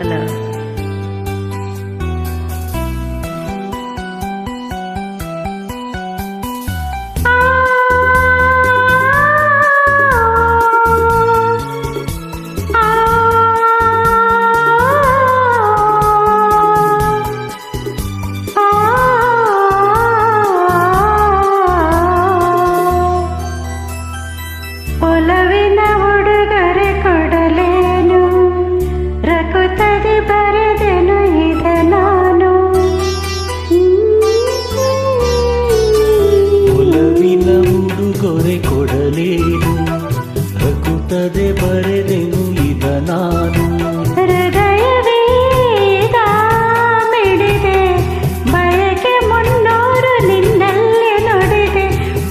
Hello. ಒಲವಿನ ಉಡುಗೊರೆ ಕೊಡಲೇನು, ರಕುತದಿ ಬರೆದೆನು ಇದ ನಾನು. ಒಲವಿನ ಉಡುಗೊರೆ ಕೊಡಲೇನು, ರಕುತದೆ ಬರೆದೆನು ಇದ ನಾನು. ಹೃದಯವೀಗ ಮಿಡಿದೆ, ಬಯಕೆ ಮುನ್ನೂರು ನಿನ್ನಲ್ಲಿ ನುಡಿದೆ.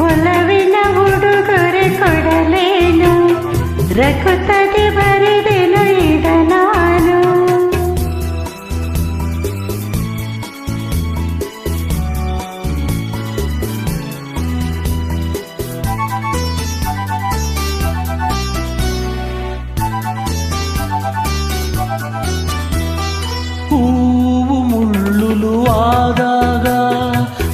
ಒಲವಿನ ಉಡುಗೊರೆ ಕೊಡಲೇನು, ರಕುತದಿ ಬರೆದೆನು ಇದ ನಾನು. ಹೂವು ಮುಳ್ಳುಲು ಆದಾಗ,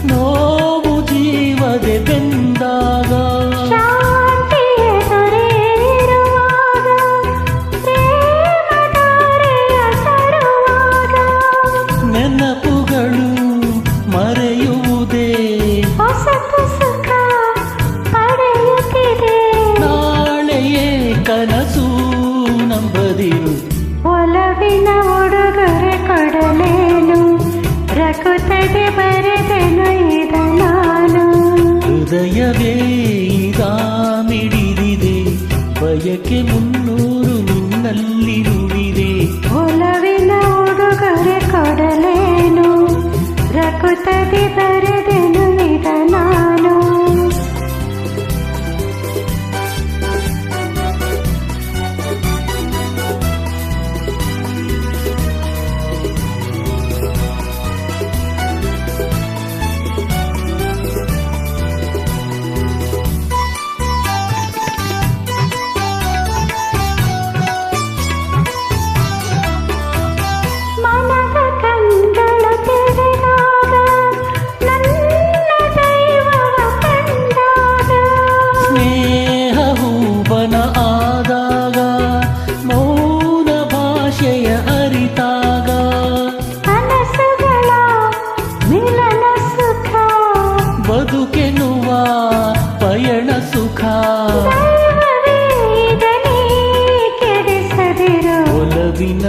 ನೋವು ಜೀವದೆ ಬೆಂದಾಗ, ಶಾಂತಿಯ ದೊರೆಯಿರುವಾಗ, ಪ್ರೇಮಧಾರೆಯ ತರುವಾಗ, ನೆನಪುಗಳು ಮರೆಯುವುದೇ, ಹೊಸತು ಸುಖ ಪಡೆಯುತ್ತಿದೆ. ನಾಳೆಯೇ ಕನಸು ನಂಬದಿರು. ಒಲವಿನ ಉಡುಗೊರೆ ಕೊಡಲೇನು, ರಕುತದೆ ಬರೆದೆನು ಇದ ನಾನು. ಹೃದಯವೇ ಈಗ ಮಿಡಿದಿದೆ, ಬಯಕೆ ಮುನ್ನೂರು ನಿನ್ನಲ್ಲಿ ನುಡಿದೆ. ಒಲವಿನ ಉಡುಗೊರೆ ಕೊಡಲೇನು, ರಕುತದೆ ಬರೆದೆನು ಇದ ನಾನು. ಮನದ ಕಂಗಳ ತೆರೆದಾಗ, ನನ್ನ ದೈವವ ಕಂಡಾಗ, ಸ್ನೇಹ ಹೂವನ ಆದಾಗ, ಮೌನ ಭಾಷೆಯ ಅರಿತಾಗ, ಕನಸುಗಳ ಮಿಲನ ಸುಖ, ಬದುಕೆನ್ನುವ ಪಯಣ ಸುಖ. ದೈವವೇ ಇದನ್ನೇ ಕೆಡಿಸದಿರು. ಒಲವಿನ